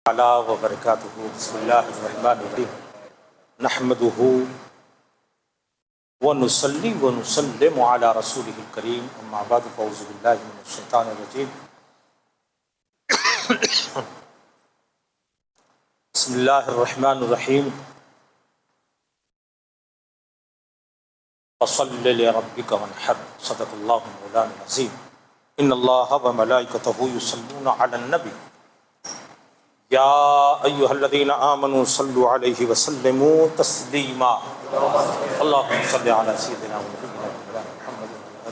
تعالی وبرکاتہ. بسم اللہ الرحمن الرحیم. نحمده ونصلی ونسلم علی رسولہ الکریم. اما بعد فاعوذ باللہ من الشیطان الرجیم. بسم اللہ الرحمن الرحیم. فصل لربک وانحر. صدق اللہ مولانا العظیم. ان اللہ وملائکتہ یصلون علی النبی یا ایھا الذین آمنوا صلوا علیہ وسلموا تسلیما. اللہم صل علی سیدنا محمد وعلی آلہ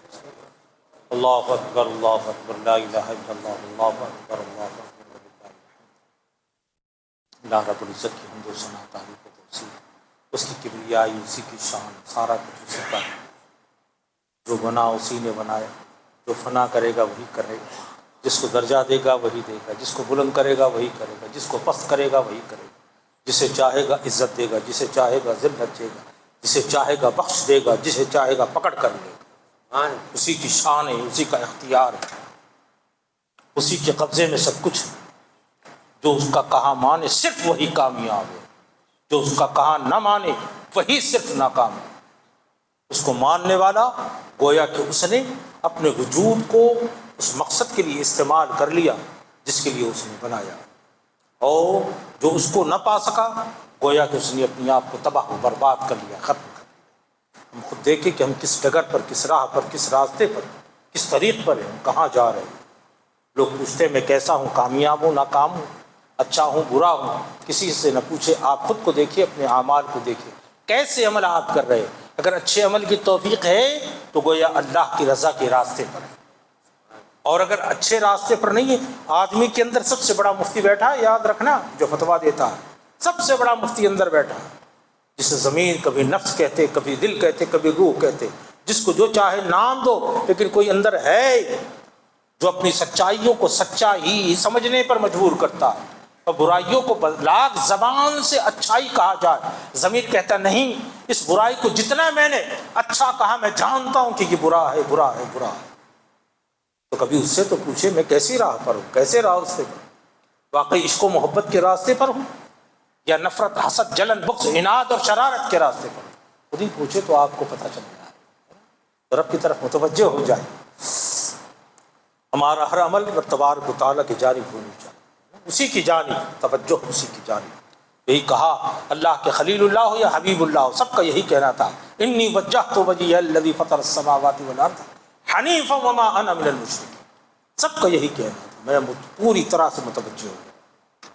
وصحبہ. اللہ اکبر اللہ اکبر لا الہ الا اللہ اللہ اکبر اللہ اکبر وللہ الحمد. اللہ رب العزت کی حمد و ثنا تعریف و توصیف، اس کی کبریائی، اسی کی شان، سارا کچھ اسی کا. جو بنا اسی نے بنایا، جو فنا کرے گا وہی کرے گا، جس کو درجہ دے گا وہی دے گا، جس کو بلند کرے گا وہی کرے گا، جس کو پست کرے گا وہی کرے گا، جسے چاہے گا عزت دے گا، جسے چاہے گا ذلت دے گا، جسے چاہے گا بخش دے گا، جسے چاہے گا پکڑ کر لے گا. اسی کی شان ہے، اسی کا اختیار ہے، اسی کے قبضے میں سب کچھ ہے. جو اس کا کہا مانے صرف وہی کامیاب ہے، جو اس کا کہا نہ مانے وہی صرف ناکام ہے. اس کو ماننے والا گویا کہ اس نے اپنے وجود کو اس مقصد کے لیے استعمال کر لیا جس کے لیے اس نے بنایا، اور جو اس کو نہ پا سکا گویا کہ اس نے اپنے آپ کو تباہ و برباد کر لیا، ختم کر لیا. ہم خود دیکھیں کہ ہم کس ڈگر پر، کس راہ پر، کس راستے پر، کس طریق پر ہیں، ہم کہاں جا رہے ہیں. لوگ پوچھتے میں کیسا ہوں، کامیاب ہوں، ناکام ہوں، اچھا ہوں، برا ہوں. کسی سے نہ پوچھے، آپ خود کو دیکھیے، اپنے اعمال کو دیکھیے، کیسے عمل آپ کر رہے ہیں. اگر اچھے عمل کی توفیق ہے تو گویا اللہ کی رضا کے راستے پر ہے، اور اگر اچھے راستے پر نہیں ہے. آدمی کے اندر سب سے بڑا مفتی بیٹھا ہے، یاد رکھنا، جو فتویٰ دیتا ہے سب سے بڑا مفتی اندر بیٹھا ہے، جسے زمین کبھی نفس کہتے، کبھی دل کہتے، کبھی روح کہتے. جس کو جو چاہے نام دو، لیکن کوئی اندر ہے جو اپنی سچائیوں کو سچائی سمجھنے پر مجبور کرتا ہے، اور برائیوں کو لاکھ زبان سے اچھائی کہا جائے، ضمیر کہتا نہیں، اس برائی کو جتنا میں نے اچھا کہا میں جانتا ہوں کہ یہ برا ہے، برا ہے، برا ہے. تو کبھی اس سے تو پوچھے میں کیسی راہ پر ہوں، کیسے راستے پر، واقعی عشق و محبت کے راستے پر ہوں یا نفرت، حسد، جلن، بغض، عناد اور شرارت کے راستے پر ہوں. خود ہی پوچھے تو آپ کو پتہ چل جائے، رب کی طرف متوجہ ہو جائے. ہمارا ہر عمل رب تبارک و تعالیٰ کی جانب ہونی چاہیے، اسی کی جانب توجہ، اسی کی جانب. یہی کہا اللہ کے خلیل اللہ ہو یا حبیب اللہ ہو، سب کا یہی کہنا تھا، انی وجہت وجہی الذی فطر السماوات والارض حنیفا وما انا من المشرکین. سب کا یہی کہنا تھا، میں پوری طرح سے متوجہ ہوں.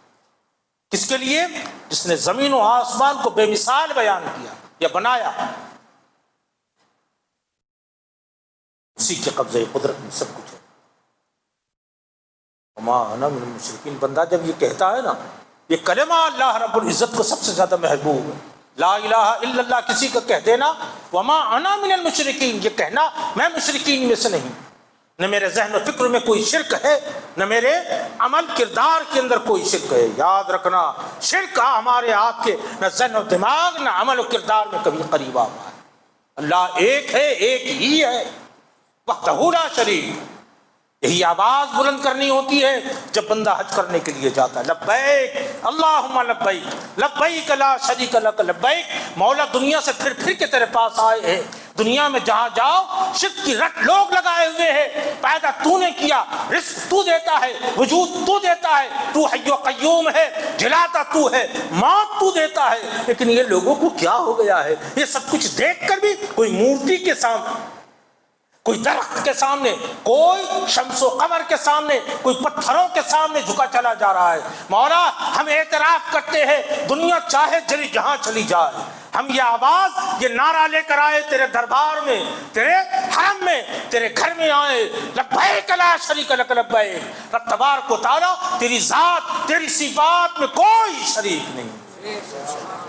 کس کے لیے؟ جس نے زمین و آسمان کو بے مثال بیان کیا یا بنایا، اسی کے قبضے قدرت میں سب کچھ ہے. وما انا من المشرکین. بندہ جب یہ کہتا ہے نا، یہ کلمہ اللہ رب العزت کو سب سے زیادہ محبوب ہے. لا الہ الا اللہ کسی کا کہہ دینا، وما انا من المشرکین، یہ کہنا میں مشرکین میں سے نہیں. نہ میرے ذہن و فکر میں کوئی شرک ہے، نہ میرے عمل کردار کے اندر کوئی شرک ہے. یاد رکھنا، شرک ہمارے آپ کے نہ ذہن و دماغ نہ عمل و کردار میں کبھی قریب آ ہے. اللہ ایک ہے، ایک ہی ہے، وحدہ لا شریک. یہی آواز بلند کرنی ہوتی ہے جب بندہ حج کرنے کے لیے جاتا ہے، لبیک اللہم لبیک لبیک لا شریک لک لبیک. مولا دنیا سے پھر کے تیرے پاس آئے ہیں. دنیا میں جہاں جاؤ شرک کی رٹ لوگ لگائے ہوئے ہیں. پیدا تو نے کیا، رزق تو دیتا ہے، وجود تو دیتا ہے، تو حی و قیوم ہے، جلاتا تو ہے، موت تو دیتا ہے. لیکن یہ لوگوں کو کیا ہو گیا ہے، یہ سب کچھ دیکھ کر بھی کوئی مورتی کے سامنے، کوئی درخت کے سامنے، کوئی شمس و قمر کے سامنے، کوئی پتھروں کے سامنے جھکا چلا جا رہا ہے. مولا ہم اعتراف کرتے ہیں، دنیا چاہے جلی جہاں چلی جائے، ہم یہ آواز، یہ نعرہ لے کر آئے تیرے دربار میں، تیرے حرم میں، تیرے گھر میں آئے، لبیک لا شریک لک لبیک. رب تبارک و تعالیٰ تیری ذات، تیری صفات میں کوئی شریک نہیں.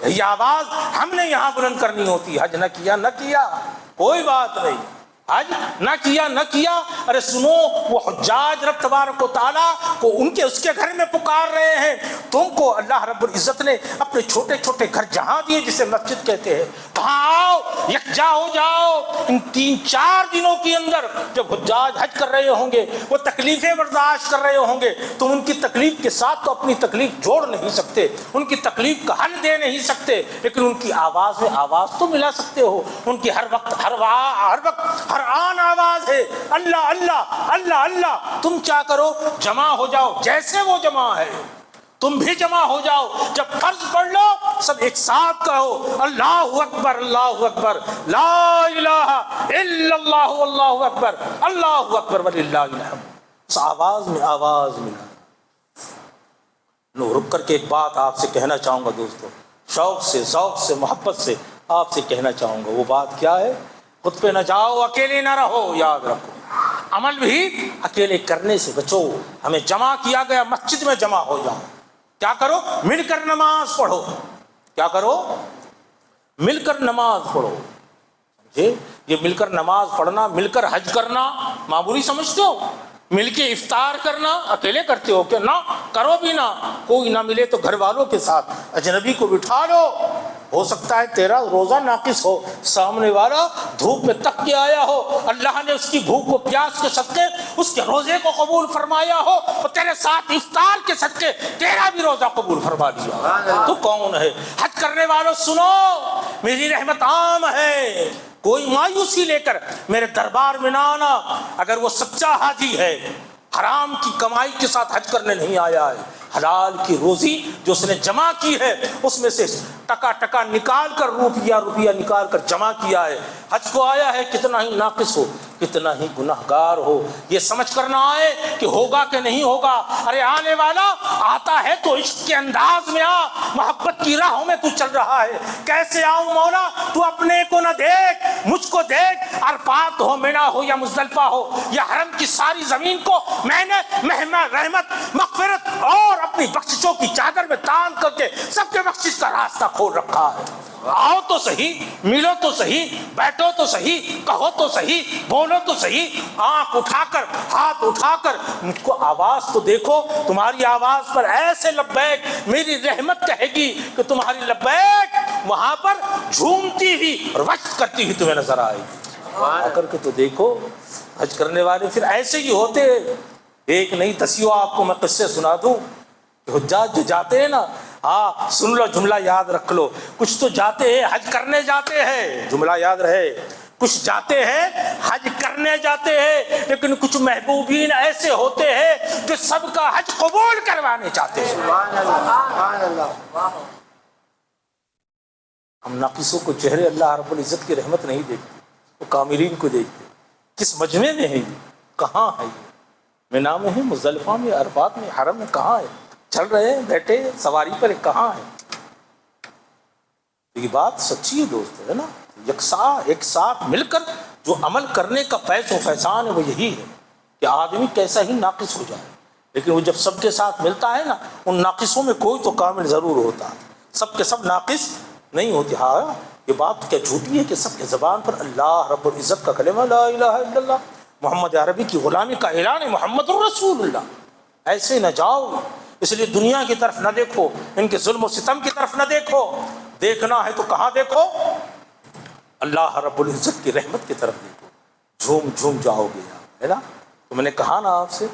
یہ آواز ہم نے یہاں بلند کرنی ہوتی. حج نہ کیا نہ کیا کوئی بات نہیں، حج نہ کیا نہ کیا. ارے سنو، وہ حجاج رب تبارک و تعالیٰ کو ان کے اس کے گھر میں پکار رہے ہیں. تم کو اللہ رب العزت نے اپنے چھوٹے چھوٹے گھر جہاں دیے، جسے مسجد کہتے ہیں، وہاں آؤ، یکجا ہو جاؤ۔ ان 3-4 دنوں کے اندر جب حجاج حج کر رہے ہوں گے، وہ تکلیفیں برداشت کر رہے ہوں گے، تو ان کی تکلیف کے ساتھ تو اپنی تکلیف جوڑ نہیں سکتے، ان کی تکلیف کا حل دے نہیں سکتے، لیکن ان کی آواز میں آواز تو ملا سکتے ہو۔ ان کی ہر وقت ہر آن آواز ہے اللہ اللہ اللہ اللہ۔ تم کیا کرو، جمع ہو جاؤ، جیسے وہ جمع ہے تم بھی جمع ہو جاؤ۔ جب فرض پڑھ لو سب ایک ساتھ کہو اللہ اکبر اللہ اکبر لا الہ الا اللہ اللہ اکبر اللہ اکبر وللہ الحمد۔ اس آواز میں آواز ملا۔ رک کر کے ایک بات آپ سے کہنا چاہوں گا دوستو، شوق سے ذوق سے محبت سے آپ سے کہنا چاہوں گا۔ وہ بات کیا ہے؟ خود پہ نہ جاؤ، اکیلے نہ رہو، یاد رکھو عمل بھی اکیلے کرنے سے بچو۔ ہمیں جمع کیا گیا، مسجد میں جمع ہو جاؤ۔ کیا کرو؟ مل کر نماز پڑھو۔ کیا کرو؟ مل کر نماز پڑھو۔ سمجھے؟ یہ مل کر نماز پڑھنا، مل کر حج کرنا معمولی سمجھتے ہو؟ مل کے افطار کرنا اکیلے کرتے ہو کہ نہ کرو بھی نہ، کوئی نہ ملے تو گھر والوں کے ساتھ اجنبی کو بٹھا لو۔ ہو سکتا ہے تیرا روزہ ناقص ہو، سامنے والا دھوپ میں تپ کے آیا ہو، اللہ نے اس کی بھوک کو پیاس کے صدقے اس کے روزے کو قبول فرمایا ہو، اور تیرے ساتھ افطار کے صدقے تیرا بھی روزہ قبول فرما دیا۔ تو کون ہے؟ حج کرنے والوں سنو، میری رحمت عام ہے، کوئی مایوسی لے کر میرے دربار میں نہ آنا۔ اگر وہ سچا حاجی ہے، حرام کی کمائی کے ساتھ حج کرنے نہیں آیا ہے، حلال کی روزی جو اس نے جمع کی ہے اس میں سے ٹکا ٹکا نکال کر روپیہ نکال کر جمع کیا ہے، حج کو آیا ہے، کتنا ہی ناقص ہو، کتنا ہی گناہگار ہو، یہ سمجھ کر نہ آئے کہ ہوگا کہ نہیں ہوگا۔ ارے آنے والا آتا ہے تو عشق کے انداز میں آ، محبت کی راہوں میں تو چل رہا ہے۔ کیسے آؤں مولا؟ تو اپنے کو نہ دیکھ، مجھ کو دیکھ۔ عرفات ہو، منی ہو یا مزدلفہ ہو، یا حرم کی ساری زمین کو میں نے رحمت، مغفرت اور اپنی بخششوں کی چادر میں تان کر کے سب کے بخشش کا راستہ کھول رکھا ہے۔ آؤ تو صحیح، ملو تو صحیح، بیٹھو تو صحیح، کہو تو صحیح، بولو تو صحیح، آنکھ اٹھا کر ہاتھ اٹھا کر مجھ کو آواز تو دیکھو۔ تمہاری آواز پر ایسے لبیک میری رحمت کہے گی کہ تمہاری لبیک وہاں پر جھومتی ہوئی اور وقت کرتی ہوئی تمہیں نظر آئے گی۔ آ کر کے تو دیکھو، حج کرنے والے پھر ایسے ہی ہوتے۔ ایک نہیں تسیو آپ کو میں قصے سنا دوں، حجاج جو جاتے ہیں نا، ہاں سن لو، جملہ یاد رکھ لو، کچھ تو جاتے ہیں حج کرنے جاتے ہیں، جملہ یاد رہے، کچھ جاتے ہیں حج کرنے جاتے ہیں، لیکن کچھ محبوبین ایسے ہوتے ہیں جو سب کا حج قبول کروانے چاہتے ہیں۔ سبحان اللہ۔ ہم ناقصوں کو چہرے اللہ رب العزت کی رحمت نہیں دیکھتے، وہ کاملین کو دیکھتے۔ کس مجمع میں ہے یہ؟ کہاں ہے یہ؟ مینا میں ہے، مزدلفہ میں، عرفات میں، حرم میں، کہاں ہے؟ چل رہے ہیں بیٹھے سواری پر، کہاں ہے؟ یہ بات سچی ہے دوست، ہے نا؟ ایک ساتھ مل کر جو عمل کرنے کا فیض و فیضان ہے وہ یہی ہے کہ آدمی کیسا ہی ناقص ہو جائے، لیکن وہ جب سب کے ساتھ ملتا ہے نا، ان ناقصوں میں کوئی تو کامل ضرور ہوتا ہے، سب کے سب ناقص نہیں ہوتے۔ ہاں یہ بات کیا جھوٹی ہے کہ سب کے زبان پر اللہ رب العزت کا کلمہ لا الہ الا اللہ محمد عربی کی غلامی کا اعلان ہے، محمد الرسول اللہ۔ ایسے نہ جاؤ، اس لیے دنیا کی طرف نہ دیکھو، ان کے ظلم و ستم کی طرف نہ دیکھو، دیکھنا ہے تو کہاں دیکھو؟ اللہ رب العزت کی رحمت کی طرف دیکھو، جھوم جھوم جاؤ گے، ہے نا؟ تو میں نے کہا نا آپ سے،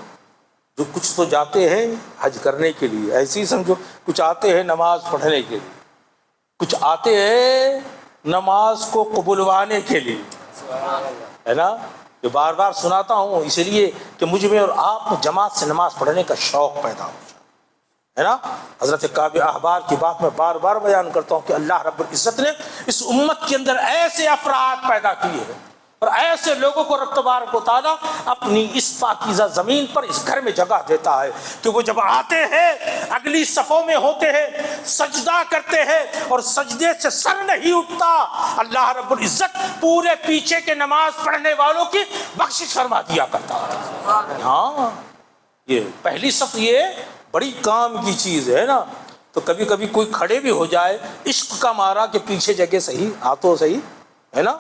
جو کچھ تو جاتے ہیں حج کرنے کے لیے، ایسے ہی سمجھو، کچھ آتے ہیں نماز پڑھنے کے لیے، کچھ آتے ہیں نماز کو قبولوانے کے لیے، ہے نا؟ جو بار بار سناتا ہوں اس لیے کہ مجھ میں اور آپ میں جماعت سے نماز پڑھنے کا شوق پیدا ہو جائے، ہے نا؟ حضرت کعب احبار کی بات میں بار بار بیان کرتا ہوں کہ اللہ رب العزت نے اس امت کے اندر ایسے افراد پیدا کیے ہیں اور ایسے لوگوں کو رب تبارک و تعالیٰ اپنی اس پاکیزہ زمین پر اس گھر میں جگہ دیتا ہے کہ وہ جب آتے ہیں اگلی صفوں میں ہوتے ہیں، سجدہ کرتے ہیں اور سجدے سے سر نہیں اٹھتا، اللہ رب العزت پورے پیچھے کے نماز پڑھنے والوں کی بخشش فرما دیا کرتا ہے۔ ہاں یہ پہلی صف یہ بڑی کام کی چیز ہے نا، تو کبھی کبھی کوئی کھڑے بھی ہو جائے عشق کا مارا کہ پیچھے جگہ صحیح آ تو صحیح، ہے نا؟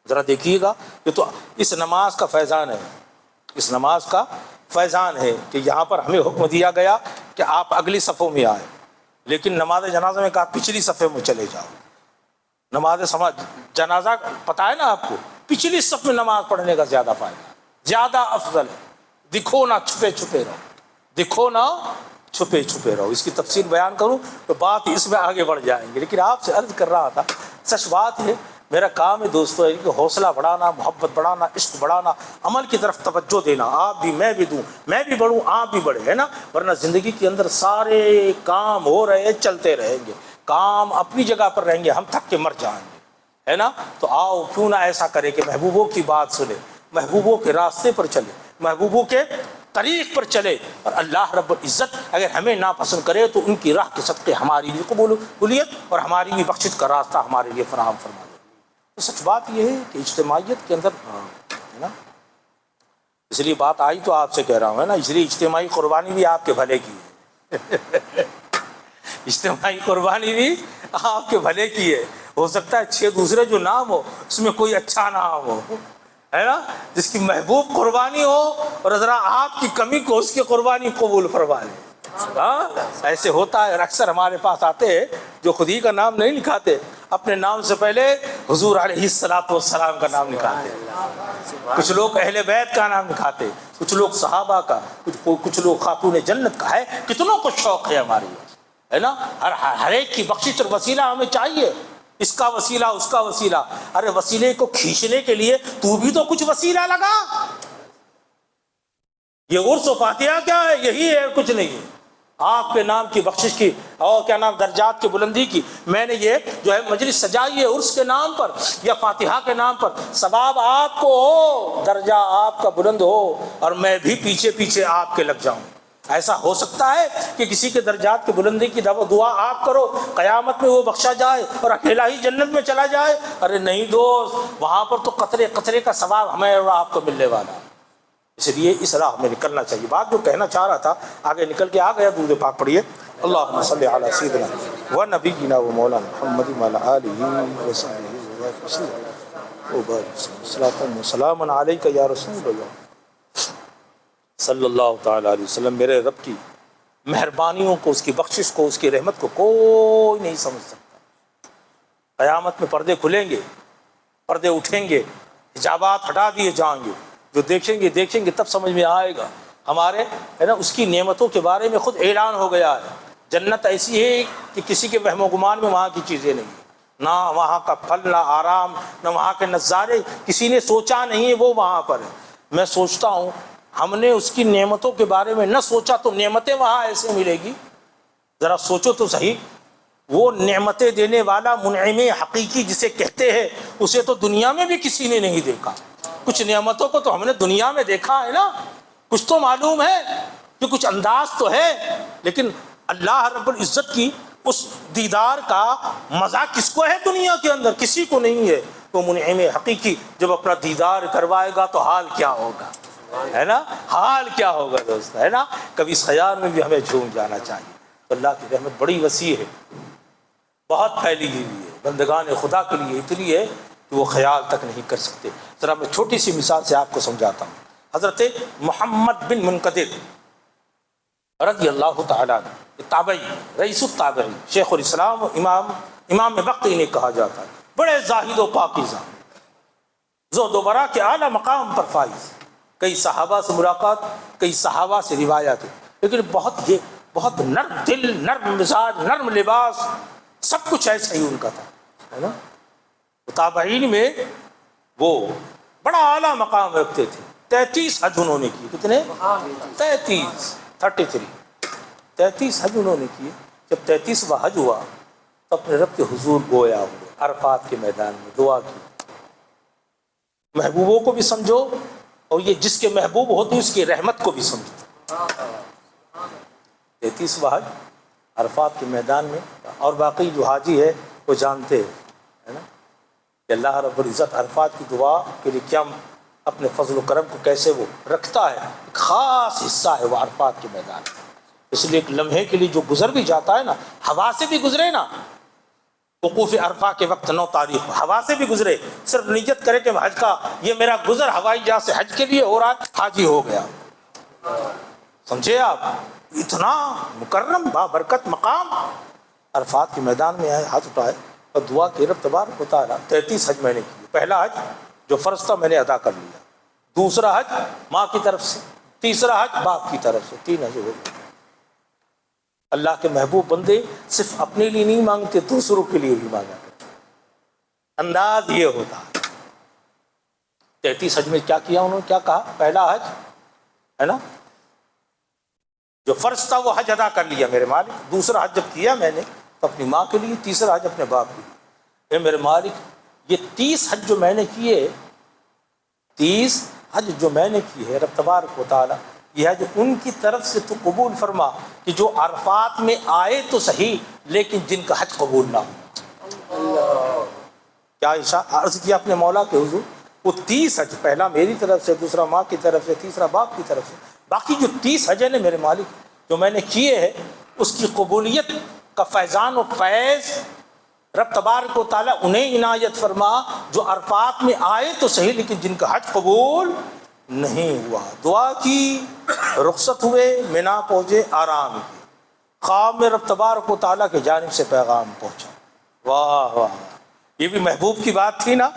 ذرا دیکھیے گا، یہ تو اس نماز کا فیضان ہے، اس نماز کا فیضان ہے کہ یہاں پر ہمیں حکم دیا گیا کہ آپ اگلی صفوں میں آئے، لیکن نماز جنازہ میں کہا پچھلی صفحے میں چلے جاؤ۔ نماز جنازہ پتہ ہے نا آپ کو، پچھلی صف میں نماز پڑھنے کا زیادہ فائدہ، زیادہ افضل ہے۔ دکھو نہ چھپے چھپے رہو، دکھو نہ چھپے چھپے رہو۔ اس کی تفصیل بیان کروں تو بات اس میں آگے بڑھ جائیں گے، لیکن آپ سے عرض کر رہا تھا، سچ بات ہے، میرا کام ہے دوستو ہے کہ حوصلہ بڑھانا، محبت بڑھانا، عشق بڑھانا، عمل کی طرف توجہ دینا، آپ بھی میں بھی دوں، میں بھی بڑھوں آپ بھی بڑھے، ہے نا، ورنہ زندگی کے اندر سارے کام ہو رہے چلتے رہیں گے، کام اپنی جگہ پر رہیں گے، ہم تھک کے مر جائیں گے، ہے نا۔ تو آؤ کیوں نہ ایسا کرے کہ محبوبوں کی بات سنے، محبوبوں کے راستے پر چلے، محبوبوں کے طریق پر چلے، اور اللہ رب العزت اگر ہمیں ناپسند کرے تو ان کی راہ کے صدقے ہماری بھی قبولیت اور ہماری بھی بخشش کا راستہ ہمارے لیے فراہم فرما دے۔ تو سچ بات یہ ہے کہ اجتماعیت کے اندر ہے نا، اس لیے بات آئی تو آپ سے کہہ رہا ہوں، ہے نا، اس لیے اجتماعی قربانی بھی آپ کے بھلے کی ہے اجتماعی قربانی بھی آپ کے بھلے کی ہے۔ ہو سکتا ہے 6 دوسرے جو نام ہو اس میں کوئی اچھا نام ہو، ہے نا، جس کی محبوب قربانی ہو اور ذرا آپ کی کمی کو اس کی قربانی قبول فرما لے۔ ہاں ایسے ہوتا ہے، اور اکثر ہمارے پاس آتے ہیں جو خود ہی کا نام نہیں لکھاتے، اپنے نام سے پہلے حضور علیہ الصلوۃ والسلام کا نام لکھاتے، کچھ لوگ اہل بیت کا نام لکھاتے، کچھ لوگ صحابہ کا، کچھ لوگ خاتون جنت کا، ہے کتنوں کو شوق ہے ہماری، ہے نا، ہر ایک کی بخشش اور وسیلہ ہمیں چاہیے، اس کا وسیلہ اس کا وسیلہ، ارے وسیلے کو کھینچنے کے لیے تو بھی تو کچھ وسیلہ لگا، یہ عرس و فاتحہ کیا ہے، یہی ہے، کچھ نہیں ہے، آپ کے نام کی بخشش کی اور کیا نام درجات کی بلندی کی، میں نے یہ جو ہے مجلس سجائی ہے عرس کے نام پر یا فاتحہ کے نام پر، ثواب آپ کو ہو، درجہ آپ کا بلند ہو، اور میں بھی پیچھے پیچھے آپ کے لگ جاؤں۔ ایسا ہو سکتا ہے کہ کسی کے درجات کی بلندی کی دعا آپ کرو، قیامت میں وہ بخشا جائے اور اکیلا ہی جنت میں چلا جائے؟ ارے نہیں دوست، وہاں پر تو قطرے قطرے کا ثواب ہمیں اور آپ کو ملنے والا ہے۔ اس لیے اس راہ میں نکلنا چاہیے۔ بات جو کہنا چاہ رہا تھا آگے نکل کے آ گیا، درود پاک پڑھیے، اللہم صلی علی سیدنا و نبینا و مولانا محمد وعلی آلہ و صحبہ وسلم، صلاۃ و سلام علیک یا رسول اللہ صلی اللہ تعالی علیہ وسلم۔ میرے رب کی مہربانیوں کو، اس کی بخشش کو، اس کی رحمت کو کوئی نہیں سمجھ سکتا۔ قیامت میں پردے کھلیں گے، پردے اٹھیں گے، حجابات ہٹا دیے جائیں گے، جو دیکھیں گے تب سمجھ میں آئے گا ہمارے، ہے نا، اس کی نعمتوں کے بارے میں خود اعلان ہو گیا ہے۔ جنت ایسی ہے کہ کسی کے وہم و گمان میں وہاں کی چیزیں نہیں، نہ وہاں کا پھل، نہ آرام، نہ وہاں کے نظارے کسی نے سوچا نہیں ہے، وہ وہاں پر ہے۔ میں سوچتا ہوں ہم نے اس کی نعمتوں کے بارے میں نہ سوچا تو نعمتیں وہاں ایسے ملے گی، ذرا سوچو تو صحیح۔ وہ نعمتیں دینے والا منعم حقیقی جسے کہتے ہیں، اسے تو دنیا میں بھی کسی نے نہیں دیکھا۔ کچھ نعمتوں کو تو ہم نے دنیا میں دیکھا ہے نا، کچھ تو معلوم ہے کہ کچھ انداز تو ہے، لیکن اللہ رب العزت کی اس دیدار کا مزہ کس کو ہے دنیا کے اندر؟ کسی کو نہیں ہے۔ تو منعم حقیقی جب اپنا دیدار کروائے گا تو حال کیا ہوگا، ہے نا، حال کیا ہوگا دوست، ہے نا۔ کبھی اس خیال میں بھی ہمیں جھوم جانا چاہیے۔ تو اللہ کی رحمت بڑی وسیع ہے، بہت پھیلی ہوئی ہے، بندگان خدا کے لیے اتنی ہے کہ وہ خیال تک نہیں کر سکتے۔ ذرا میں چھوٹی سی مثال سے آپ کو سمجھاتا ہوں۔ حضرت محمد بن منقدر رضی اللہ تعالیٰ عنہ، تابعی، رئیس التابعین، شیخ الاسلام، امام وقت انہیں کہا جاتا ہے، بڑے زاہد و پاکیزہ، زہد و ورع کے اعلیٰ مقام پر فائز، کئی صحابہ سے ملاقات، کئی صحابہ سے روایات، لیکن بہت نرم دل، نرم مزاج، نرم لباس، سب کچھ ایسا ہی ان کا تھا، ہے نا۔ تابعین میں وہ بڑا اعلیٰ مقام رکھتے تھے۔ 33 حج انہوں نے کی، کتنے؟ 33 حج انہوں نے کیے۔ جب 33واں حج ہوا تو اپنے رب کے حضور گویا ہوئے، عرفات کے میدان میں دعا کی، محبوبوں کو بھی سمجھو اور یہ جس کے محبوب ہوتے اس کی رحمت کو بھی سمجھو۔ 33واں حج عرفات کے میدان میں، اور باقی جو حاجی ہے وہ جانتے ہیں نا کہ اللہ رب العزت عرفات کی دعا کے لیے کیا اپنے فضل و کرم کو کیسے وہ رکھتا ہے، ایک خاص حصہ ہے وہ عرفات کے میدان۔ اس لیے ایک لمحے کے لیے جو گزر بھی جاتا ہے نا، ہوا سے بھی گزرے نا، وقوف عرفہ کے وقت 9 تاریخ کو ہوا سے بھی گزرے، صرف نیت کرے کہ حج کا یہ میرا گزر ہوائی جہاز سے حج کے لیے ہو رہا ہے، حاجی ہو گیا۔ سمجھے آپ، اتنا مکرم بابرکت مقام، عرفات کے میدان میں آئے، ہاتھ اٹھائے، اور دعا کی رب تبارک و تعالیٰ 33 حج میں نے کیے. پہلا حج جو فرض تھا میں نے ادا کر لیا, دوسرا حج ماں کی طرف سے, تیسرا حج باپ کی طرف سے, 3 حج ہو گئے. اللہ کے محبوب بندے صرف اپنے لیے نہیں مانگتے, دوسروں کے لیے بھی مانگا کرتے. انداز یہ ہوتا ہے. 33 حج میں کیا کیا انہوں نے, کیا کہا؟ پہلا حج ہے نا جو فرض تھا وہ حج ادا کر لیا میرے مالک. دوسرا حج جب کیا میں نے تو اپنی ماں کے لیے, تیسرا حج اپنے باپ کے لیے. اے میرے مالک یہ 30 حج جو میں نے کیے, 30 حج جو میں نے کی ہے رب تبارک و تعالیٰ یہ حج ان کی طرف سے تو قبول فرما کہ جو عرفات میں آئے تو صحیح لیکن جن کا حج قبول نہ ہو. کیا عرض کیا اپنے مولا کے حضور, وہ 30 حج, پہلا میری طرف سے, دوسرا ماں کی طرف سے, تیسرا باپ کی طرف سے, باقی جو 30 حج ہیں میرے مالک جو میں نے کیے ہیں اس کی قبولیت کا فیضان و فیض رب تبارک و تعالیٰ انہیں عنایت فرما جو عرفات میں آئے تو صحیح لیکن جن کا حج قبول نہیں ہوا. دعا کی, رخصت ہوئے, منا پہنچے, آرام کیے, خواب میں رب تبارک و تعالیٰ کی جانب سے پیغام پہنچا. واہ واہ, یہ بھی محبوب کی بات تھی نا,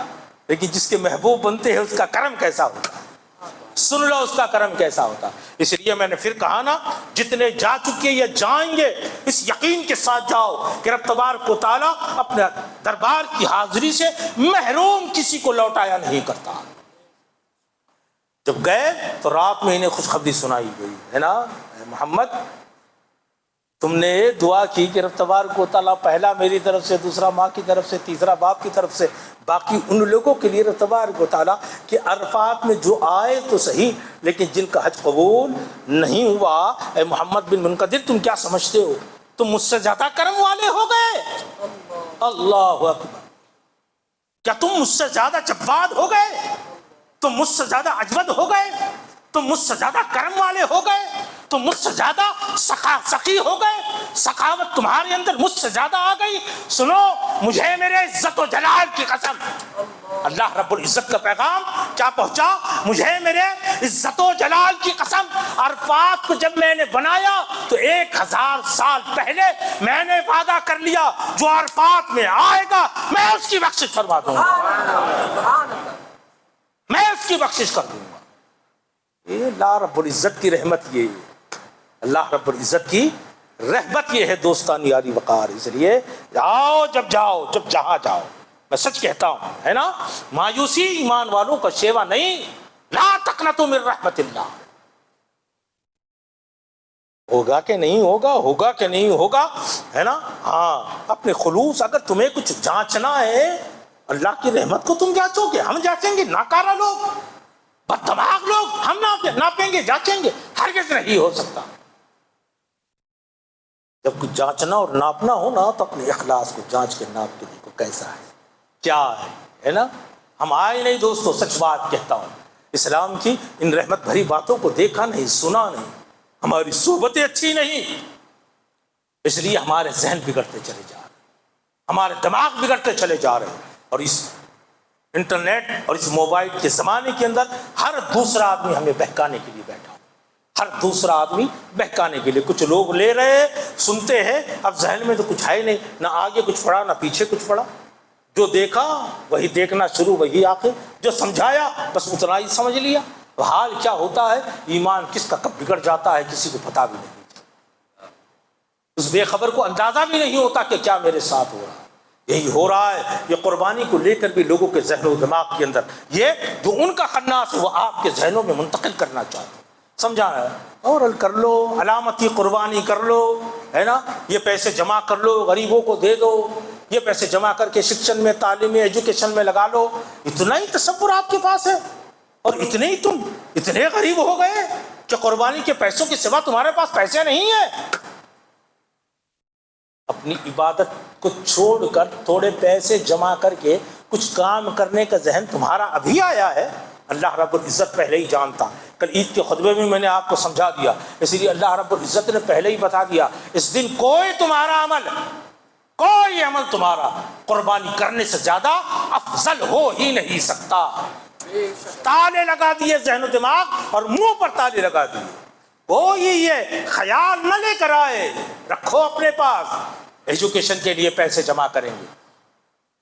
لیکن جس کے محبوب بنتے ہیں اس کا کرم کیسا ہوتا ہے, سن لو اس کا کرم کیسا ہوتا. اس لیے میں نے پھر کہا نا, جتنے جا چکے یا جائیں گے اس یقین کے ساتھ جاؤ کہ رب تبارک و تعالیٰ اپنے دربار کی حاضری سے محروم کسی کو لوٹایا نہیں کرتا. جب گئے تو رات میں انہیں خوشخبری سنائی گئی ہے نا, اے محمد تم نے دعا کی کہ رب تبارک و تعالیٰ پہلا میری طرف سے, دوسرا ماں کی طرف سے, تیسرا باپ کی طرف سے, باقی ان لوگوں کے لیے رب تبارک و تعالیٰ کہ عرفات میں جو آئے تو صحیح لیکن جن کا حج قبول نہیں ہوا. اے محمد بن منقدر تم کیا سمجھتے ہو, تم مجھ سے زیادہ کرم والے ہو گئے. اللہ اکبر, کیا تم مجھ سے زیادہ جواد ہو گئے, تم مجھ سے زیادہ اجود ہو گئے, تم مجھ سے زیادہ کرم والے ہو گئے, تم مجھ سے زیادہ سخی ہو گئے, سخاوت تمہارے اندر مجھ سے زیادہ آ گئی. سنو مجھے میرے عزت و جلال کی قسم, اللہ رب العزت کا پیغام کیا پہنچا, مجھے میرے عزت و جلال کی قسم عرفات کو جب میں نے بنایا تو 1000 سال پہلے میں نے وعدہ کر لیا جو عرفات میں آئے گا میں اس کی بخشش فرما دوں گا, میں اس کی بخشش کر دوں گا. یہ اللہ رب العزت کی رحمت, یہ اللہ رب العزت کی رحمت یہ ہے دوستانی یاری وقار. اس لیے جاؤ جب جہاں جاؤ, میں سچ کہتا ہوں ہے نا, مایوسی ایمان والوں کا شیوا نہیں. لا تقنطوا من رحمت اللہ. ہوگا کہ نہیں ہوگا, ہوگا کہ نہیں ہوگا ہے نا. ہاں اپنے خلوص, اگر تمہیں کچھ جانچنا ہے اللہ کی رحمت کو تم جانچو گے, ہم جانچیں گے. ناکارہ لوگ, بد دماغ لوگ ہم ناپیں گے, جانچیں گے, ہرگز نہیں ہو سکتا. جب کچھ جانچنا اور ناپنا ہو نا تو اپنے اخلاص کو جانچ کے ناپ کے دیکھو کیسا ہے, کیا ہے نا. ہم آئے نہیں دوستو, سچ بات کہتا ہوں, اسلام کی ان رحمت بھری باتوں کو دیکھا نہیں, سنا نہیں, ہماری صحبتیں اچھی نہیں, اس لیے ہمارے ذہن بگڑتے چلے جا رہے, ہمارے دماغ بگڑتے چلے جا رہے ہیں. اور اس انٹرنیٹ اور اس موبائل کے زمانے کے اندر ہر دوسرا آدمی ہمیں بہکانے کے لیے بیٹھا, ہر دوسرا آدمی بہکانے کے لیے. کچھ لوگ لے رہے سنتے ہیں, اب ذہن میں تو کچھ ہے نہیں, نہ آگے کچھ پڑھا نہ پیچھے کچھ پڑھا, جو دیکھا وہی دیکھنا شروع, وہی آخر, جو سمجھایا بس اتنا ہی سمجھ لیا. حال کیا ہوتا ہے, ایمان کس کا کب بگڑ جاتا ہے کسی کو پتہ بھی نہیں, اس بے خبر کو اندازہ بھی نہیں ہوتا کہ کیا میرے ساتھ ہو رہا ہے. یہی ہو رہا ہے. یہ قربانی کو لے کر بھی لوگوں کے ذہن و دماغ کے اندر یہ جو ان کا خناس ہے وہ آپ کے ذہنوں میں منتقل کرنا چاہتے ہیں. سمجھا ہے, اور کر لو, علامتی قربانی کر لو ہے نا, یہ پیسے جمع کر لو, غریبوں کو دے دو, یہ پیسے جمع کر کے شکشن میں, تعلیم میں, ایجوکیشن میں لگا لو. اتنا ہی تصور آپ کے پاس ہے, اور اتنے ہی تم اتنے غریب ہو گئے کہ قربانی کے پیسوں کے سوا تمہارے پاس پیسے نہیں ہیں. اپنی عبادت کو چھوڑ کر تھوڑے پیسے جمع کر کے کچھ کام کرنے کا ذہن تمہارا ابھی آیا ہے, اللہ رب العزت پہلے ہی جانتا. کل عید کے خطبے میں میں نے آپ کو سمجھا دیا, اسی لیے اللہ رب العزت نے پہلے ہی بتا دیا اس دن کوئی عمل تمہارا قربانی کرنے سے زیادہ افضل ہو ہی نہیں سکتا. تالے لگا دیے ذہن و دماغ اور منہ پر تالے لگا دیے. کوئی یہ خیال نہ لے کر آئے, رکھو اپنے پاس, ایجوکیشن کے لیے پیسے جمع کریں گے,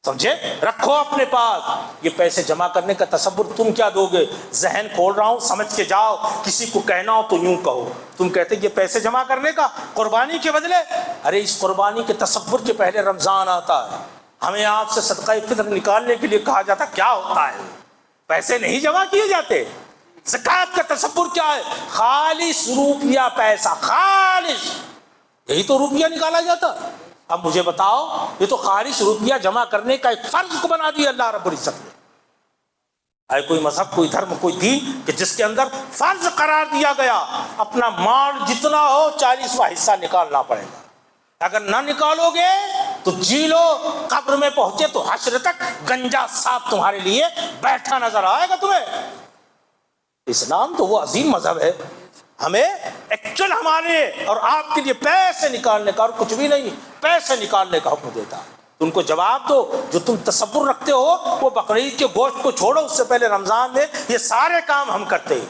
سمجھے؟ رکھو اپنے پاس. یہ پیسے جمع کرنے کا تصور تم کیا دو گے؟ ذہن کھول رہا ہوں، سمجھ کے جاؤ. کسی کو کہنا ہو تو یوں کہو. تم کہتے یہ پیسے جمع کرنے کا قربانی کے بدلے. ارے اس قربانی کے تصور کے پہلے رمضان آتا ہے. ہمیں آپ سے صدقہ فطر نکالنے کے لیے کہا جاتا کیا ہوتا ہے؟ پیسے نہیں جمع کیے جاتے. زکوٰۃ کا تصور کیا ہے؟ خالص روپیہ پیسہ، خالص. یہی تو روپیہ نکالا جاتا. اب مجھے بتاؤ، یہ تو خالص روپیہ جمع کرنے کا ایک فرض کو بنا دیا اللہ رب العزت نے. ہے کوئی مذہب، کوئی دھرم، کوئی دین کہ جس کے اندر فرض قرار دیا گیا اپنا مال جتنا ہو 40واں حصہ نکالنا پڑے گا. اگر نہ نکالو گے تو جی لو، قبر میں پہنچے تو حشر تک گنجا صاحب تمہارے لیے بیٹھا نظر آئے گا تمہیں. اسلام تو وہ عظیم مذہب ہے. ہمیں ایکچوئل ہمارے اور آپ کے لیے پیسے نکالنے کا اور کچھ بھی نہیں، پیسے نکالنے کا حکم دیتا. ان کو جواب دو جو تم تصور رکھتے ہو وہ بقرعید کے گوشت کو چھوڑو، اس سے پہلے رمضان میں یہ سارے کام ہم کرتے ہیں.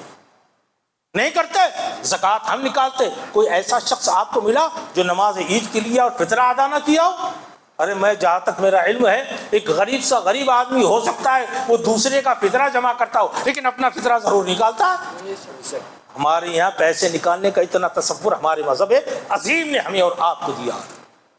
نہیں کرتے. زکوٰۃ ہم نکالتے. کوئی ایسا شخص آپ کو ملا جو نماز عید کے لیے اور فطرہ ادا نہ کیا ہو؟ ارے میں جہاں تک میرا علم ہے ایک غریب سا غریب آدمی ہو سکتا ہے وہ دوسرے کا فطرہ جمع کرتا ہو لیکن اپنا فطرہ ضرور نکالتا ہے. ہمارے یہاں پیسے نکالنے کا اتنا تصور ہمارے مذہب عظیم نے ہمیں اور آپ کو دیا.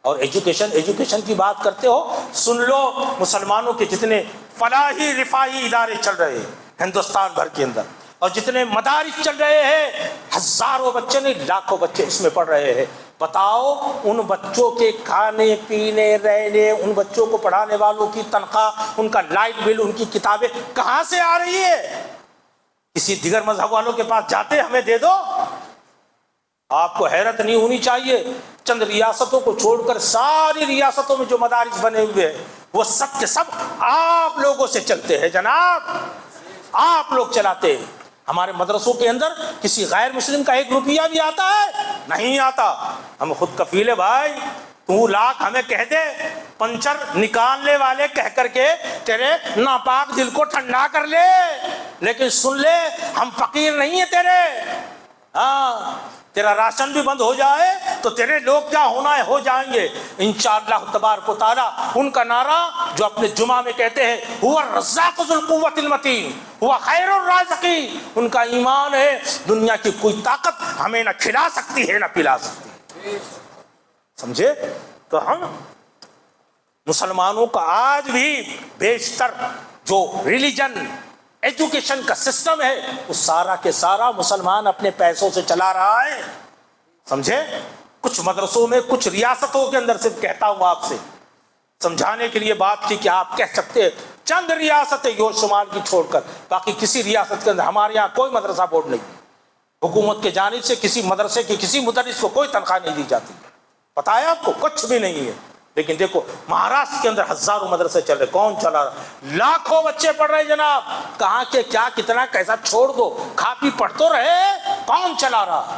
اور ایجوکیشن کی بات کرتے ہو، سن لو مسلمانوں کے جتنے فلاحی رفاہی ادارے چل رہے ہیں ہندوستان بھر کے اندر، اور جتنے مدارس چل رہے ہیں، ہزاروں بچے نہیں لاکھوں بچے اس میں پڑھ رہے ہیں. بتاؤ ان بچوں کے کھانے پینے رہنے، ان بچوں کو پڑھانے والوں کی تنخواہ، ان کا لائٹ بل، ان کی کتابیں کہاں سے آ رہی ہے؟ کسی دیگر مذہب والوں کے پاس جاتے ہمیں دے دو. آپ کو حیرت نہیں ہونی چاہیے، چند ریاستوں کو چھوڑ کر ساری ریاستوں میں جو مدارس بنے ہوئے ہیں وہ سب کے سب آپ لوگوں سے چلتے ہیں جناب، آپ لوگ چلاتے ہیں. ہمارے مدرسوں کے اندر کسی غیر مسلم کا 1 روپیہ بھی آتا ہے؟ نہیں آتا. ہم خود کفیل ہے بھائی. تو لاکھ ہمیں کہہ دے پنچر نکالنے والے کہہ کر کے تیرے ناپاک دل کو ٹھنڈا کر لے، لیکن سن لے ہم فقیر نہیں ہیں تیرے. ہاں تیرا راشن بھی بند ہو جائے تو تیرے لوگ کیا ہونا ہے ہو جائیں گے انشاءاللہ تبارک و تعالی. ان کا نعرہ جو اپنے جمعہ میں کہتے ہیں هو الرزاق ذو القوۃ المتین هو خیر الرازقین، ان کا ایمان ہے دنیا کی کوئی طاقت ہمیں نہ کھلا سکتی ہے نہ پلا سکتی ہے. سمجھے؟ تو ہم مسلمانوں کا آج بھی بیشتر جو ریلیجن ایجوکیشن کا سسٹم ہے وہ سارا کے سارا مسلمان اپنے پیسوں سے چلا رہا ہے. سمجھے؟ کچھ مدرسوں میں کچھ ریاستوں کے اندر صرف کہتا ہوں آپ سے سمجھانے کے لیے بات تھی کہ آپ کہہ سکتے ہیں چند ریاستیں یوش شمال کی چھوڑ کر، باقی کسی ریاست کے اندر ہمارے یہاں کوئی مدرسہ بورڈ نہیں. حکومت کے جانب سے کسی مدرسے کی کسی مدرس کو کوئی تنخواہ نہیں دی جاتی. پتا ہے آپ کو؟ کچھ بھی نہیں ہے. لیکن دیکھو مہاراشٹر کے اندر ہزاروں مدرسے چل رہے، کون چلا رہا؟ لاکھوں بچے پڑھ رہے جناب. کہاں کے کیا کتنا کیسا چھوڑ دو، کھا پی پڑھ تو رہے، کون چلا رہا؟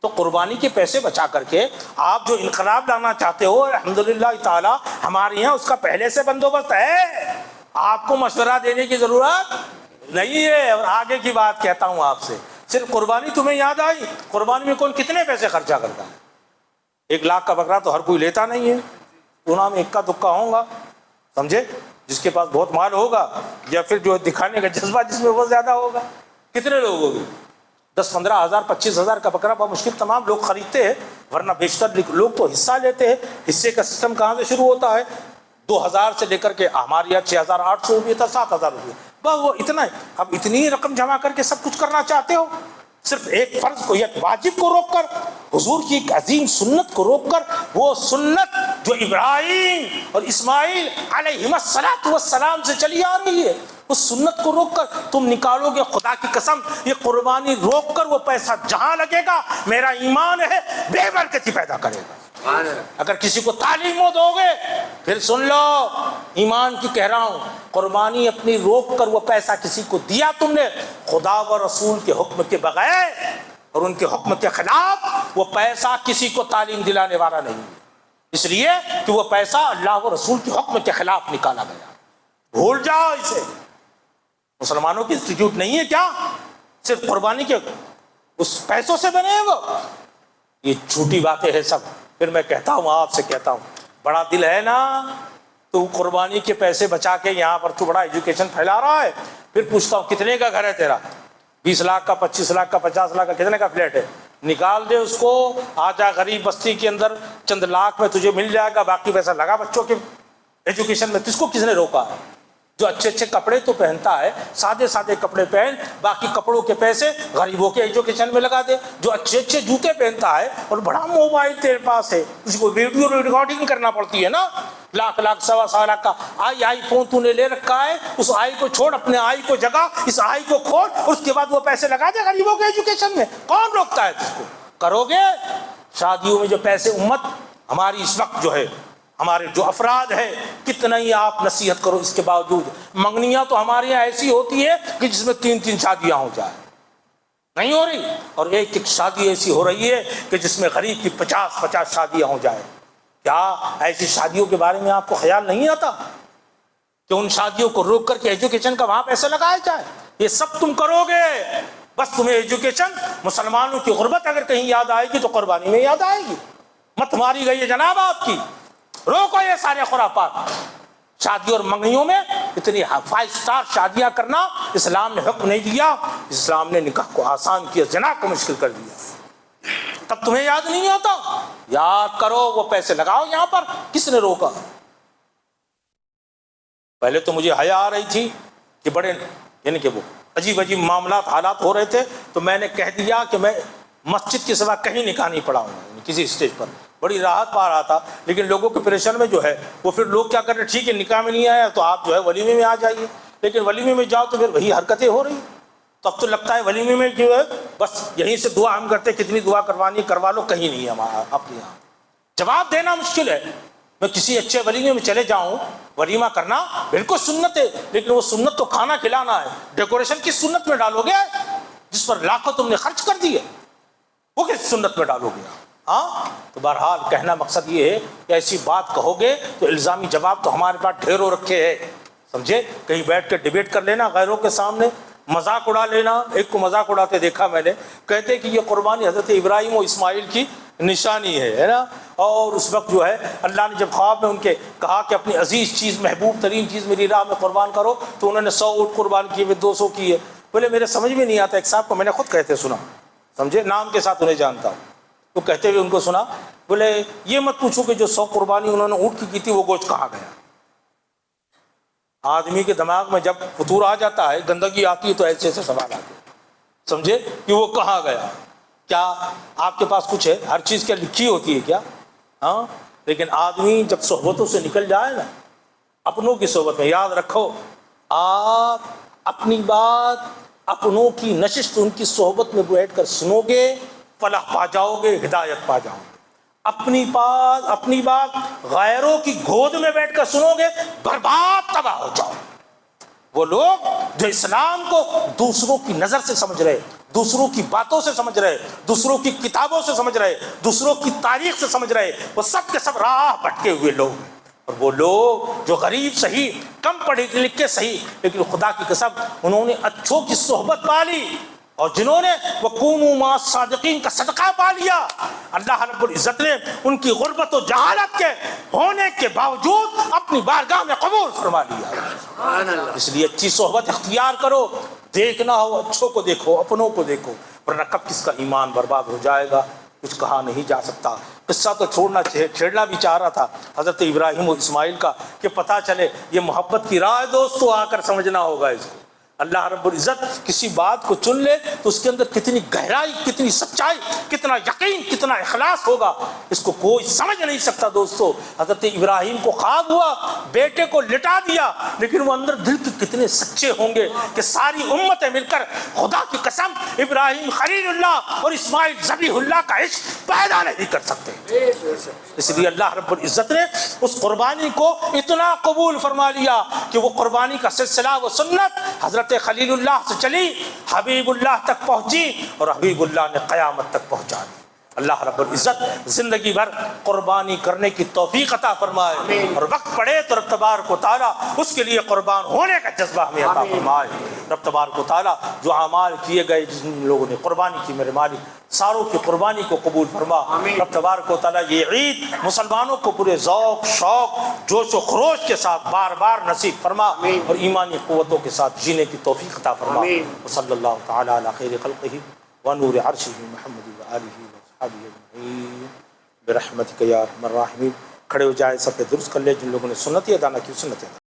تو قربانی کے پیسے بچا کر کے آپ جو انقلاب لانا چاہتے ہو الحمدللہ تعالی ہمارے یہاں اس کا پہلے سے بندوبست ہے. آپ کو مشورہ دینے کی ضرورت نہیں ہے. اور آگے کی بات کہتا ہوں آپ سے، صرف قربانی تمہیں یاد آئی؟ قربانی میں کون کتنے پیسے خرچہ کرتا ہے؟ 1 لاکھ کا بکرا تو ہر کوئی لیتا نہیں ہے. گناہ میں اکا دکا ہوگا. سمجھے؟ جس کے پاس بہت مال ہوگا یا پھر جو دکھانے کا جذبہ جس میں وہ زیادہ ہوگا. کتنے لوگ ہوگے؟ 10-15 ہزار 25 ہزار کا بکرا بہت مشکل تمام لوگ خریدتے ہیں، ورنہ بیشتر لوگ تو حصہ لیتے ہیں. حصے کا سسٹم کہاں سے شروع ہوتا ہے؟ 2000 سے لے کر کے ہمارے یہاں 6800 روپئے تھا، 7000 روپئے بس وہ اتنا ہے. اب اتنی رقم جمع کر کے سب کچھ کرنا چاہتے ہو؟ صرف ایک فرض کو، ایک واجب کو روک کر، حضور کی ایک عظیم سنت کو روک کر، وہ سنت جو ابراہیم اور اسماعیل علیہم السلام سے چلی آ رہی ہے، اس سنت کو روک کر تم نکالو گے. خدا کی قسم یہ قربانی روک کر وہ پیسہ جہاں لگے گا میرا ایمان ہے بے برکتی پیدا کرے گا. اگر کسی کو تعلیم دو گے، پھر سن لو ایمان کی کہہ رہا ہوں، قربانی اپنی روک کر وہ پیسہ کسی کو دیا تم نے خدا و رسول کے حکم کے بغیر اور ان کے حکم کے خلاف، وہ پیسہ کسی کو تعلیم دلانے والا نہیں، اس لیے کہ وہ پیسہ اللہ و رسول کے حکم کے خلاف نکالا گیا. بھول جاؤ اسے. مسلمانوں کی انسٹیٹیوٹ نہیں ہے کیا صرف قربانی کے اس پیسوں سے بنے ہیں؟ وہ یہ جھوٹی باتیں ہیں سب. پھر میں کہتا ہوں آپ سے کہتا ہوں، بڑا دل ہے نا تو قربانی کے پیسے بچا کے یہاں پر تو بڑا ایجوکیشن پھیلا رہا ہے. پھر پوچھتا ہوں کتنے کا گھر ہے تیرا؟ 20 لاکھ کا، 25 لاکھ کا، 50 لاکھ کا، کتنے کا فلیٹ ہے؟ نکال دے اس کو، آ جا غریب بستی کے اندر، چند لاکھ میں تجھے مل جائے گا، باقی پیسہ لگا بچوں کے ایجوکیشن میں. کس کو کس نے روکا ہے؟ جو اچھے اچھے کپڑے تو پہنتا ہے، سادے سادے کپڑے پہن، باقی کپڑوں کے پیسے غریبوں کے ایجوکیشن میں لگا دے. جو اچھے اچھے جوتے پہنتا ہے اور بڑا موبائل تیرے پاس ہے، اس کو ویڈیو ریکارڈنگ کرنا پڑتی ہے نا، لاکھ لاکھ سوا لاکھ کا آئی فون تو نے لے رکھا ہے، اس آئی کو چھوڑ، اپنے آئی کو جگہ، اس آئی کو کھول، اور اس کے بعد وہ پیسے لگا دے غریبوں کے ایجوکیشن میں. کون روکتا ہے تجھ کو؟ کرو گے. شادیوں میں جو پیسے امت ہماری اس وقت جو ہے، ہمارے جو افراد ہے، کتنا ہی آپ نصیحت کرو، اس کے باوجود منگنیاں تو ہمارے یہاں ایسی ہوتی ہے کہ جس میں 3 شادیاں ہو جائیں، نہیں ہو رہی، اور ایک شادی ایسی ہو رہی ہے کہ جس میں غریب کی 50 شادیاں ہو جائیں. کیا ایسی شادیوں کے بارے میں آپ کو خیال نہیں آتا کہ ان شادیوں کو روک کر کے ایجوکیشن کا وہاں پیسے لگائے جائے؟ یہ سب تم کرو گے، بس تمہیں ایجوکیشن، مسلمانوں کی غربت اگر کہیں یاد آئے گی تو قربانی میں یاد آئے گی. مت ماری گئی ہے جناب آپ کی. روکو یہ سارے خرافات. شادی اور منگنیوں میں اتنی 5 اسٹار شادیاں کرنا اسلام نے حکم نہیں دیا. اسلام نے نکاح کو آسان کیا، زنا کو مشکل کر دیا. تب تمہیں یاد نہیں آتا؟ یاد کرو، وہ پیسے لگاؤ یہاں پر. کس نے روکا؟ پہلے تو مجھے حیا آ رہی تھی کہ بڑے یعنی کہ وہ عجیب عجیب معاملات حالات ہو رہے تھے، تو میں نے کہہ دیا کہ میں مسجد کے سوا کہیں نکاح نہیں پڑھاؤں گا کسی اسٹیج پر. بڑی راحت پا رہا تھا، لیکن لوگوں کے پریشر میں جو ہے وہ پھر لوگ کیا کر رہے، ٹھیک ہے نکاح میں نہیں آیا تو آپ جو ہے ولیمے میں آ جائیے. لیکن ولیمے میں جاؤ تو پھر وہی حرکتیں ہو رہی. تو اب تو لگتا ہے ولیمے میں جو ہے بس یہیں سے دعا ہم کرتے، کتنی دعا کروانی کروا لو، کہیں نہیں ہے ہمارا اپنے یہاں. جواب دینا مشکل ہے. میں کسی اچھے ولیمے میں چلے جاؤں، ولیمہ کرنا بالکل سنت ہے، لیکن وہ سنت تو کھانا کھلانا ہے. ڈیکوریشن کس سنت میں ڈالو گے جس پر لاکھوں تم نے خرچ کر دیے؟ وہ کس سنت میں ڈالو گے؟ ہاں. تو بہرحال کہنا مقصد یہ ہے کہ ایسی بات کہو گے تو الزامی جواب تو ہمارے پاس ڈھیروں رکھے ہیں، سمجھے. کہیں بیٹھ کے ڈیبیٹ کر لینا غیروں کے سامنے، مذاق اڑا لینا. ایک کو مذاق اڑاتے دیکھا میں نے، کہتے کہ یہ قربانی حضرت ابراہیم و اسماعیل کی نشانی ہے نا. اور اس وقت جو ہے اللہ نے جب خواب میں ان کے کہا کہ اپنی عزیز چیز، محبوب ترین چیز میری راہ میں قربان کرو، تو انہوں نے 100 اونٹ قربان کیے، 200 کیے. بولے میرے سمجھ میں نہیں آتا. ایک صاحب کو میں نے خود کہتے سنا، سمجھے، نام کے ساتھ انہیں جانتا ہوں، تو کہتے ہوئے ان کو سنا. بولے یہ مت پوچھو کہ جو 100 قربانی انہوں نے اونٹ کی تھی وہ گوشت کہاں گیا. آدمی کے دماغ میں جب فطور آ جاتا ہے، گندگی آتی ہے، تو ایسے ایسے سوال آتے ہیں، سمجھے، کہ وہ کہاں گیا. کیا آپ کے پاس کچھ ہے؟ ہر چیز کیا لکھی ہوتی ہے کیا؟ ہاں. لیکن آدمی جب صحبتوں سے نکل جائے نا، اپنوں کی صحبت میں، یاد رکھو آپ اپنی بات اپنوں کی نشست ان کی صحبت میں بیٹھ کر سنو گے، فلاح پا جاؤ گے، ہدایت پا جاؤ گے. اپنی بات غیروں کی گود میں بیٹھ کر سنو گے، برباد تباہ ہو جاؤ. وہ لوگ جو اسلام کو دوسروں کی نظر سے سمجھ رہے، دوسروں کی باتوں سے سمجھ رہے، دوسروں کی کتابوں سے سمجھ رہے، دوسروں کی تاریخ سے سمجھ رہے، وہ سب کے سب راہ بھٹکے ہوئے لوگ ہیں. اور وہ لوگ جو غریب صحیح، کم پڑھے لکھے صحیح، لیکن خدا کی قسم انہوں نے اچھوں کی صحبت پا لی، اور جنہوں نے وَقُومُوا مَعَ الصَّادِقِينَ کا صدقہ پا لیا، اللہ رب العزت نے ان کی غربت و جہالت کے ہونے کے باوجود اپنی بارگاہ میں قبول فرما لیا. اس لیے اچھی صحبت اختیار کرو. دیکھنا ہو اچھوں کو دیکھو، اپنوں کو دیکھو، ورنہ کب کس کا ایمان برباد ہو جائے گا کچھ کہا نہیں جا سکتا. قصہ تو چھیڑنا بھی چاہ رہا تھا حضرت ابراہیم و اسماعیل کا، کہ پتہ چلے یہ محبت کی راہ دوستو آ کر سمجھنا ہوگا اس کو. اللہ رب العزت کسی بات کو چن لے تو اس کے اندر کتنی گہرائی، کتنی سچائی، کتنا یقین، کتنا اخلاص ہوگا، اس کو کوئی سمجھ نہیں سکتا. دوستو حضرت ابراہیم کو خواب ہوا، بیٹے کو لٹا دیا، لیکن وہ اندر دل کے کتنے سچے ہوں گے کہ ساری امتیں مل کر خدا کی قسم ابراہیم خلیل اللہ اور اسماعیل ذبیح اللہ کا عشق پیدا نہیں کر سکتے. اس لیے اللہ رب العزت نے اس قربانی کو اتنا قبول فرما لیا کہ وہ قربانی کا سلسلہ و سنت حضرت خلیل اللہ سے چلی، حبیب اللہ تک پہنچی، اور حبیب اللہ نے قیامت تک پہنچا دی. اللہ رب العزت زندگی بھر قربانی کرنے کی توفیق عطا فرمائے، اور وقت پڑے تو رب تبارک و تعالیٰ اس کے لیے قربان ہونے کا جذبہ ہمیں عطا فرمائے۔ رب تبارک و تعالیٰ جو اعمال کیے گئے جن لوگوں نے قربانی کی، میرے مالک ساروں کی قربانی کو قبول فرما۔ رب تبارک و تعالیٰ یہ عید مسلمانوں کو پورے ذوق شوق جوش و خروش کے ساتھ بار بار نصیب فرما، اور ایمانی قوتوں کے ساتھ جینے کی توفیق عطا فرما۔ صلی اللہ تعالیٰ علی خیر خلقہ ونور عرشہ محمد وآلہ وصحبہ اجمعین برحمتک یا ارحم الراحمین۔ کھڑے ہو جائے، صف درست کر لے، جن لوگوں نے سنت ادا نہ کی سنت ادا۔